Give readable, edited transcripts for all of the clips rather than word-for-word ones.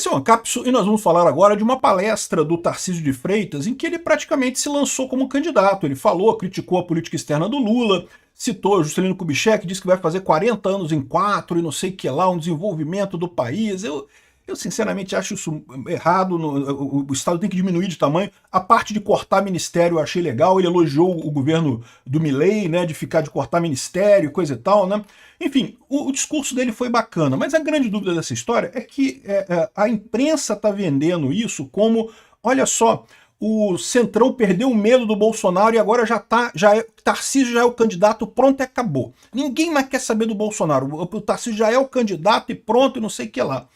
Esse é o Ancapso e nós vamos falar agora de uma palestra do Tarcísio de Freitas em que ele praticamente se lançou como candidato. Ele falou, criticou a política externa do Lula, citou Juscelino Kubitschek, disse que vai fazer 40 anos em 4 e não sei o que lá, um desenvolvimento do país. Eu sinceramente acho isso errado, o Estado tem que diminuir de tamanho. A parte de cortar ministério eu achei legal, ele elogiou o governo do Milei, né, de ficar de cortar ministério, coisa e tal, né. Enfim, o discurso dele foi bacana, mas a grande dúvida dessa história é que a imprensa está vendendo isso como, olha só, o Centrão perdeu o medo do Bolsonaro e agora Tarcísio já é o candidato, pronto e acabou. Ninguém mais quer saber do Bolsonaro, o Tarcísio já é o candidato e pronto e não sei o que lá.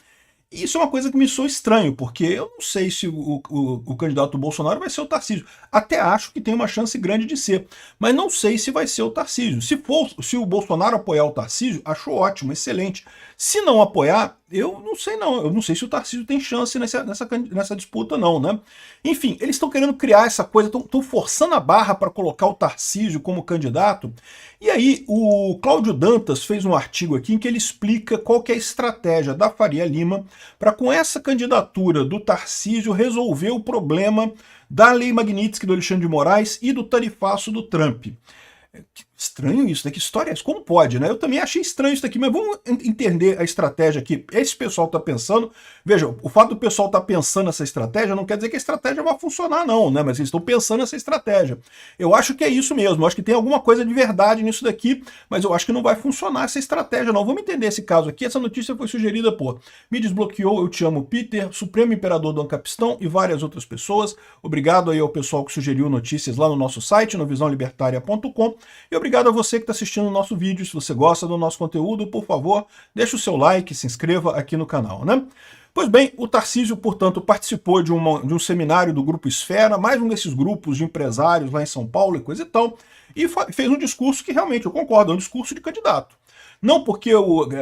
Isso é uma coisa que me soa estranho, porque eu não sei se o candidato do Bolsonaro vai ser o Tarcísio. Até acho que tem uma chance grande de ser, mas não sei se vai ser o Tarcísio. Se o Bolsonaro apoiar o Tarcísio, acho ótimo, excelente. Se não apoiar, eu não sei não. Eu não sei se o Tarcísio tem chance nessa disputa não, né? Enfim, eles estão querendo criar essa coisa, estão forçando a barra para colocar o Tarcísio como candidato. E aí o Cláudio Dantas fez um artigo aqui em que ele explica qual que é a estratégia da Faria Lima para, com essa candidatura do Tarcísio, resolver o problema da Lei Magnitsky do Alexandre de Moraes e do tarifaço do Trump. Estranho isso, né? Que história é essa? Como pode, né? Eu também achei estranho isso daqui, mas vamos entender a estratégia que esse pessoal está pensando. Veja, o fato do pessoal estar pensando essa estratégia não quer dizer que a estratégia vai funcionar não, né? Mas eles estão pensando essa estratégia. Eu acho que é isso mesmo, eu acho que tem alguma coisa de verdade nisso daqui, mas eu acho que não vai funcionar essa estratégia não. Vamos entender esse caso aqui. Essa notícia foi sugerida por Me Desbloqueou, Eu Te Amo, Peter, Supremo Imperador do Ancapistão e várias outras pessoas. Obrigado aí ao pessoal que sugeriu notícias lá no nosso site, no visãolibertaria.com, e obrigado a você que está assistindo o nosso vídeo. Se você gosta do nosso conteúdo, por favor, deixe o seu like, se inscreva aqui no canal, né? Pois bem, o Tarcísio, portanto, participou de um seminário do Grupo Esfera, mais um desses grupos de empresários lá em São Paulo e coisa e tal, e fez um discurso que realmente, eu concordo, é um discurso de candidato. Não porque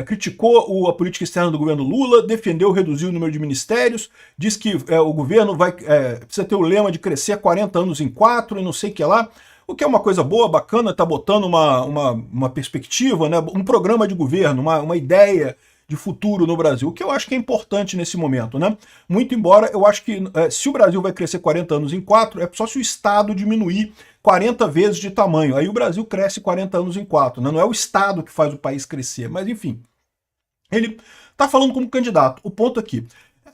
criticou a política externa do governo Lula, defendeu reduzir o número de ministérios, diz que o governo precisa ter o lema de crescer 40 anos em 4 e não sei o que lá, o que é uma coisa boa, bacana, está botando uma perspectiva, né, um programa de governo, uma ideia de futuro no Brasil, o que eu acho que é importante nesse momento, né? Muito embora eu acho que se o Brasil vai crescer 40 anos em 4, é só se o Estado diminuir 40 vezes de tamanho, aí o Brasil cresce 40 anos em 4, né? Não é o Estado que faz o país crescer, mas enfim. Ele está falando como candidato, o ponto aqui.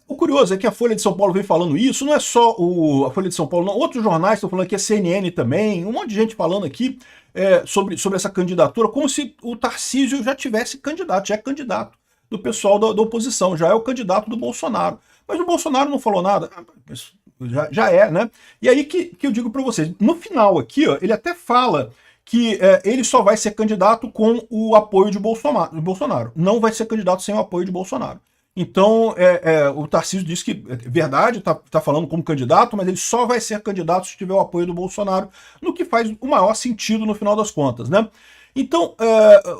O curioso é que a Folha de São Paulo vem falando isso, não é só a Folha de São Paulo, não, outros jornais estão falando aqui, a CNN também, um monte de gente falando aqui sobre essa candidatura, como se o Tarcísio já tivesse candidato, já é candidato do pessoal da oposição, já é o candidato do Bolsonaro. Mas o Bolsonaro não falou nada, já é, né? E aí que eu digo para vocês, no final aqui, ó, ele até fala que ele só vai ser candidato com o apoio de Bolsonaro, não vai ser candidato sem o apoio de Bolsonaro. Então, o Tarcísio disse que, verdade, tá falando como candidato, mas ele só vai ser candidato se tiver o apoio do Bolsonaro, no que faz o maior sentido no final das contas, né? Então,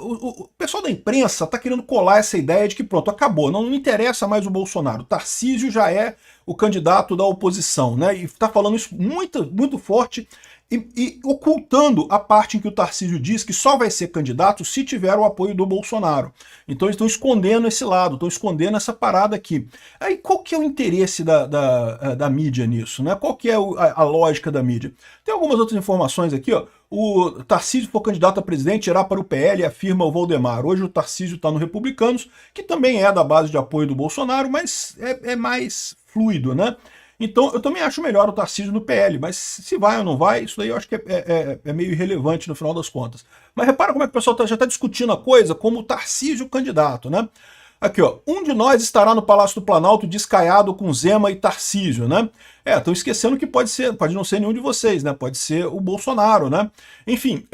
o pessoal da imprensa está querendo colar essa ideia de que pronto, acabou, não interessa mais o Bolsonaro, o Tarcísio já é o candidato da oposição, né? E está falando isso muito forte e ocultando a parte em que o Tarcísio diz que só vai ser candidato se tiver o apoio do Bolsonaro. Então eles estão escondendo esse lado, estão escondendo essa parada aqui. Aí qual que é o interesse da mídia nisso, né? Qual que é a lógica da mídia? Tem algumas outras informações aqui, ó. O Tarcísio for candidato a presidente, irá para o PL, afirma o Valdemar. Hoje o Tarcísio está no Republicanos, que também é da base de apoio do Bolsonaro, mas é mais fluido, né? Então eu também acho melhor o Tarcísio no PL, mas se vai ou não vai, isso daí eu acho que é meio irrelevante no final das contas. Mas repara como é que o pessoal já está discutindo a coisa como o Tarcísio candidato, né? Aqui, ó, um de nós estará no Palácio do Planalto descaiado com Zema e Tarcísio, né? Estão esquecendo que pode não ser nenhum de vocês, né? Pode ser o Bolsonaro, né? Enfim,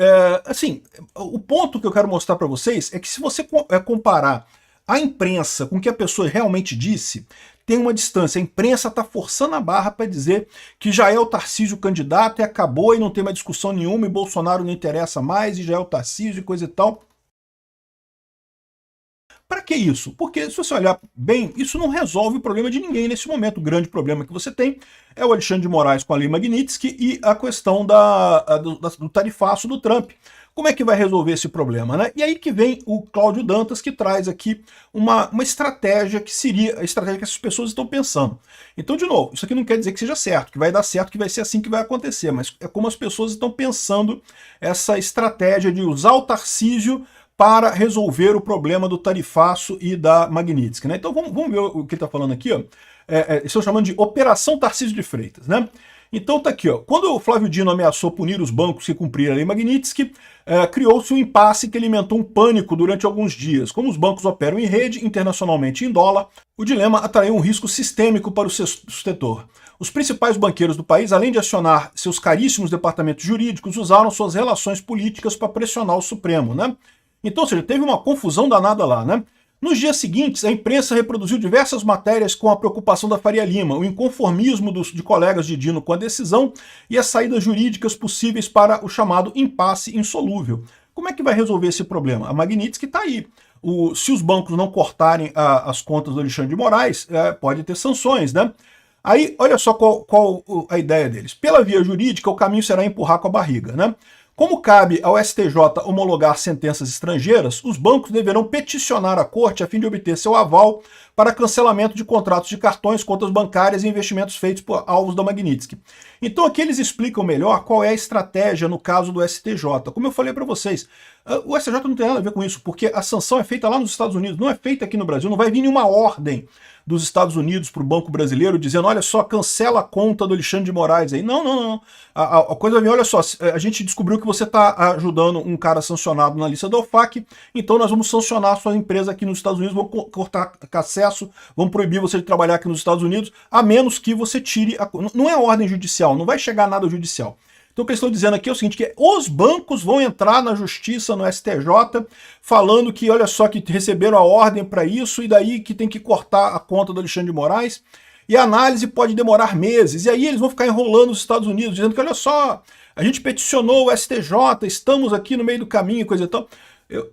assim, o ponto que eu quero mostrar para vocês é que se você comparar a imprensa com o que a pessoa realmente disse, tem uma distância. A imprensa está forçando a barra para dizer que já é o Tarcísio candidato e acabou e não tem mais discussão nenhuma e Bolsonaro não interessa mais e já é o Tarcísio e coisa e tal. Para que isso? Porque se você olhar bem, isso não resolve o problema de ninguém nesse momento. O grande problema que você tem é o Alexandre de Moraes com a Lei Magnitsky e a questão do tarifaço do Trump. Como é que vai resolver esse problema, né? E aí que vem o Cláudio Dantas, que traz aqui uma estratégia que seria a estratégia que essas pessoas estão pensando. Então, de novo, isso aqui não quer dizer que seja certo, que vai dar certo, que vai ser assim que vai acontecer, mas é como as pessoas estão pensando essa estratégia de usar o Tarcísio para resolver o problema do tarifaço e da Magnitsky, né? Então vamos ver o que ele está falando aqui, ó. Estão chamando de Operação Tarcísio de Freitas, né? Então tá aqui, ó. Quando o Flávio Dino ameaçou punir os bancos que cumpriram a lei Magnitsky, criou-se um impasse que alimentou um pânico durante alguns dias. Como os bancos operam em rede, internacionalmente em dólar, o dilema atraiu um risco sistêmico para o setor. Os principais banqueiros do país, além de acionar seus caríssimos departamentos jurídicos, usaram suas relações políticas para pressionar o Supremo, né? Então, ou seja, teve uma confusão danada lá, né? Nos dias seguintes, a imprensa reproduziu diversas matérias com a preocupação da Faria Lima, o inconformismo de colegas de Dino com a decisão e as saídas jurídicas possíveis para o chamado impasse insolúvel. Como é que vai resolver esse problema? A Magnitsky está aí. Se os bancos não cortarem as contas do Alexandre de Moraes, pode ter sanções, né? Aí, olha só qual a ideia deles. Pela via jurídica, o caminho será empurrar com a barriga, né? Como cabe ao STJ homologar sentenças estrangeiras, os bancos deverão peticionar a corte a fim de obter seu aval para cancelamento de contratos de cartões, contas bancárias e investimentos feitos por alvos da Magnitsky. Então aqui eles explicam melhor qual é a estratégia no caso do STJ. Como eu falei para vocês, o STJ não tem nada a ver com isso, porque a sanção é feita lá nos Estados Unidos, não é feita aqui no Brasil, não vai vir nenhuma ordem dos Estados Unidos para o Banco Brasileiro dizendo, olha só, cancela a conta do Alexandre de Moraes aí. Não. A coisa vem, olha só, a gente descobriu que você está ajudando um cara sancionado na lista da OFAC, então nós vamos sancionar a sua empresa aqui nos Estados Unidos, vamos cortar acesso, vamos proibir você de trabalhar aqui nos Estados Unidos, a menos que você tire a... Não é ordem judicial, não vai chegar nada judicial. Então o que eles estão dizendo aqui é o seguinte, que os bancos vão entrar na justiça, no STJ, falando que, olha só, que receberam a ordem para isso e daí que tem que cortar a conta do Alexandre de Moraes, e a análise pode demorar meses, e aí eles vão ficar enrolando os Estados Unidos, dizendo que, olha só, a gente peticionou o STJ, estamos aqui no meio do caminho, coisa e tal. Eu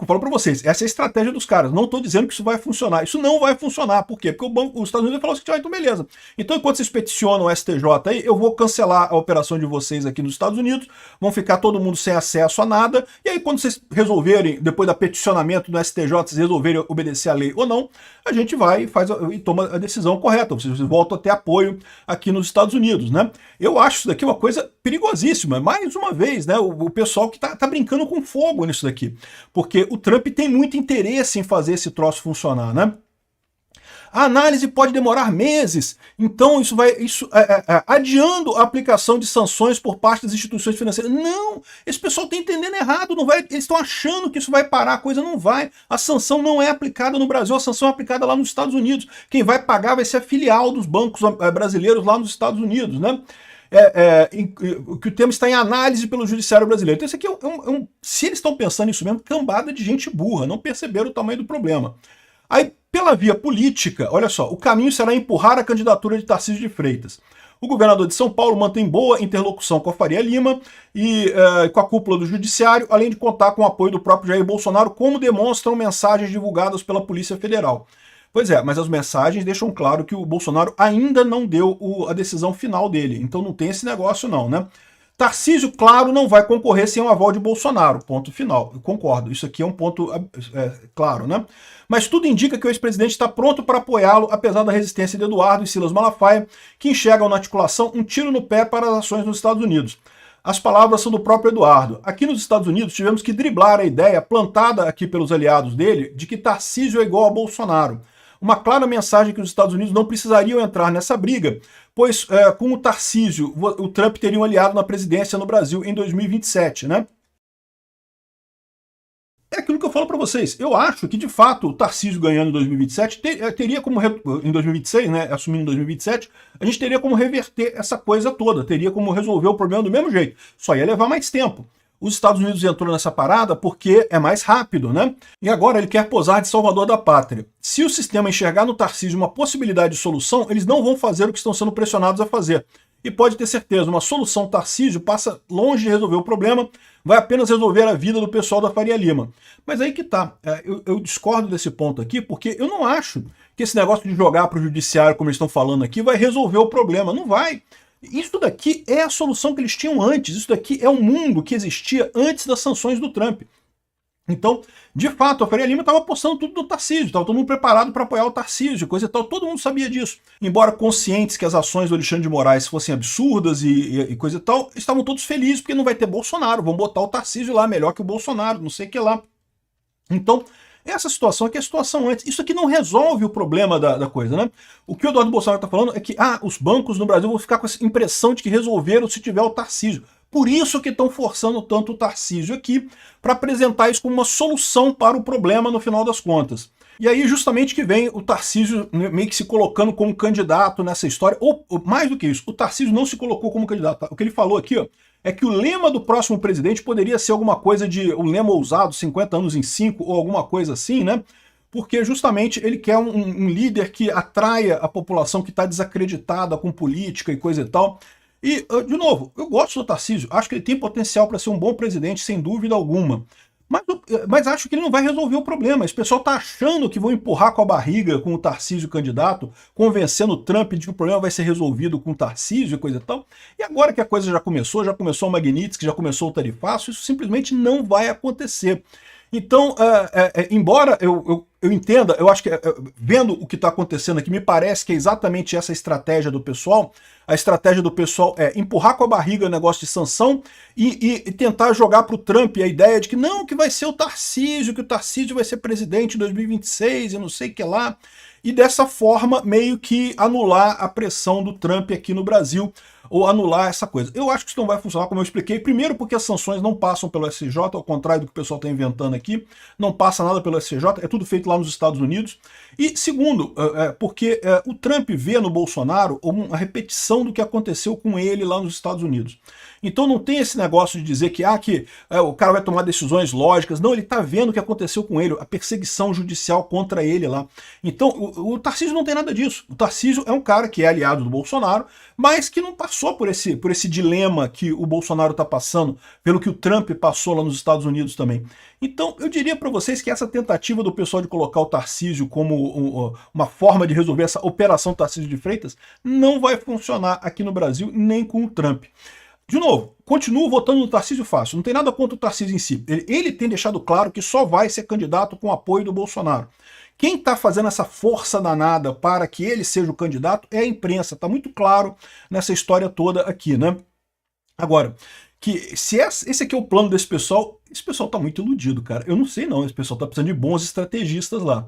falo para vocês, essa é a estratégia dos caras. Não estou dizendo que isso vai funcionar. Isso não vai funcionar. Por quê? Porque os Estados Unidos vai falar assim, então beleza. Então, enquanto vocês peticionam o STJ aí, eu vou cancelar a operação de vocês aqui nos Estados Unidos, vão ficar todo mundo sem acesso a nada, e aí quando vocês resolverem, depois do peticionamento do STJ, vocês resolverem obedecer a lei ou não, a gente vai e toma a decisão correta. Vocês voltam a ter apoio aqui nos Estados Unidos, né? Eu acho isso daqui uma coisa perigosíssima. Mais uma vez, né? O pessoal que tá brincando com fogo nisso daqui. Porque o Trump tem muito interesse em fazer esse troço funcionar, né? A análise pode demorar meses, então adiando a aplicação de sanções por parte das instituições financeiras. Não, esse pessoal está entendendo errado, não vai, eles estão achando que isso vai parar, a coisa não vai. A sanção não é aplicada no Brasil, a sanção é aplicada lá nos Estados Unidos. Quem vai pagar vai ser a filial dos bancos brasileiros lá nos Estados Unidos, né? Que o tema está em análise pelo judiciário brasileiro. Então isso aqui se eles estão pensando nisso mesmo, cambada de gente burra, não perceberam o tamanho do problema. Aí, pela via política, olha só, o caminho será empurrar a candidatura de Tarcísio de Freitas. O governador de São Paulo mantém boa interlocução com a Faria Lima e com a cúpula do judiciário, além de contar com o apoio do próprio Jair Bolsonaro, como demonstram mensagens divulgadas pela Polícia Federal. Pois é, mas as mensagens deixam claro que o Bolsonaro ainda não deu a decisão final dele, então não tem esse negócio não, né? Tarcísio, claro, não vai concorrer sem o aval de Bolsonaro, ponto final. Eu concordo, isso aqui é um ponto claro, né? Mas tudo indica que o ex-presidente está pronto para apoiá-lo, apesar da resistência de Eduardo e Silas Malafaia, que enxergam na articulação um tiro no pé para as ações nos Estados Unidos. As palavras são do próprio Eduardo. Aqui nos Estados Unidos tivemos que driblar a ideia, plantada aqui pelos aliados dele, de que Tarcísio é igual a Bolsonaro. Uma clara mensagem que os Estados Unidos não precisariam entrar nessa briga, pois com o Tarcísio, o Trump teria um aliado na presidência no Brasil em 2027, né? É aquilo que eu falo para vocês. Eu acho que, de fato, o Tarcísio ganhando em 2027 teria como... Em 2026, né, assumindo em 2027, a gente teria como reverter essa coisa toda, teria como resolver o problema do mesmo jeito. Só ia levar mais tempo. Os Estados Unidos entrou nessa parada porque é mais rápido, né? E agora ele quer posar de salvador da pátria. Se o sistema enxergar no Tarcísio uma possibilidade de solução, eles não vão fazer o que estão sendo pressionados a fazer. E pode ter certeza, uma solução Tarcísio passa longe de resolver o problema, vai apenas resolver a vida do pessoal da Faria Lima. Mas aí que tá, eu discordo desse ponto aqui, porque eu não acho que esse negócio de jogar para o judiciário, como eles estão falando aqui, vai resolver o problema. Não vai. Isso daqui é a solução que eles tinham antes, isso daqui é o mundo que existia antes das sanções do Trump. Então, de fato, a Faria Lima estava apostando tudo no Tarcísio, estava todo mundo preparado para apoiar o Tarcísio, coisa e tal, todo mundo sabia disso. Embora conscientes que as ações do Alexandre de Moraes fossem absurdas e coisa e tal, estavam todos felizes porque não vai ter Bolsonaro, vão botar o Tarcísio lá, melhor que o Bolsonaro, não sei o que lá. Então, essa situação aqui é a situação antes. Isso aqui não resolve o problema da coisa, né? O que o Eduardo Bolsonaro está falando é que os bancos no Brasil vão ficar com essa impressão de que resolveram se tiver o Tarcísio. Por isso que estão forçando tanto o Tarcísio aqui, para apresentar isso como uma solução para o problema no final das contas. E aí justamente que vem o Tarcísio meio que se colocando como candidato nessa história, ou mais do que isso, o Tarcísio não se colocou como candidato. Tá? O que ele falou aqui, ó, é que o lema do próximo presidente poderia ser alguma coisa de, o lema ousado, 50 anos em 5, ou alguma coisa assim, né? Porque justamente ele quer um líder que atraia a população que está desacreditada com política e coisa e tal. E, de novo, eu gosto do Tarcísio, acho que ele tem potencial para ser um bom presidente, sem dúvida alguma. Mas acho que ele não vai resolver o problema. Esse pessoal está achando que vão empurrar com a barriga com o Tarcísio candidato, convencendo o Trump de que o problema vai ser resolvido com o Tarcísio e coisa e tal. E agora que a coisa já começou o Magnitsky, já começou o tarifaço, isso simplesmente não vai acontecer. Então, embora eu entenda, eu acho que, vendo o que está acontecendo aqui, me parece que é exatamente essa a estratégia do pessoal. A estratégia do pessoal é empurrar com a barriga o negócio de sanção e tentar jogar para o Trump a ideia de que não, que vai ser o Tarcísio, que o Tarcísio vai ser presidente em 2026 e não sei o que lá. E dessa forma, meio que anular a pressão do Trump aqui no Brasil, ou anular essa coisa. Eu acho que isso não vai funcionar, como eu expliquei. Primeiro, porque as sanções não passam pelo STJ, ao contrário do que o pessoal está inventando aqui. Não passa nada pelo STJ, é tudo feito lá nos Estados Unidos. E segundo, porque o Trump vê no Bolsonaro uma repetição do que aconteceu com ele lá nos Estados Unidos. Então não tem esse negócio de dizer que, o cara vai tomar decisões lógicas. Não, ele está vendo o que aconteceu com ele, a perseguição judicial contra ele lá. Então o Tarcísio não tem nada disso. O Tarcísio é um cara que é aliado do Bolsonaro, mas que não passou por esse dilema que o Bolsonaro está passando, pelo que o Trump passou lá nos Estados Unidos também. Então eu diria para vocês que essa tentativa do pessoal de colocar o Tarcísio como uma forma de resolver essa operação Tarcísio de Freitas não vai funcionar aqui no Brasil, nem com o Trump. De novo, continuo votando no Tarcísio fácil, não tem nada contra o Tarcísio em si. Ele tem deixado claro que só vai ser candidato com o apoio do Bolsonaro. Quem está fazendo essa força danada para que ele seja o candidato é a imprensa, está muito claro nessa história toda aqui, né? Agora, que se esse aqui é o plano desse pessoal, esse pessoal está muito iludido, cara. Eu não sei não, esse pessoal está precisando de bons estrategistas lá.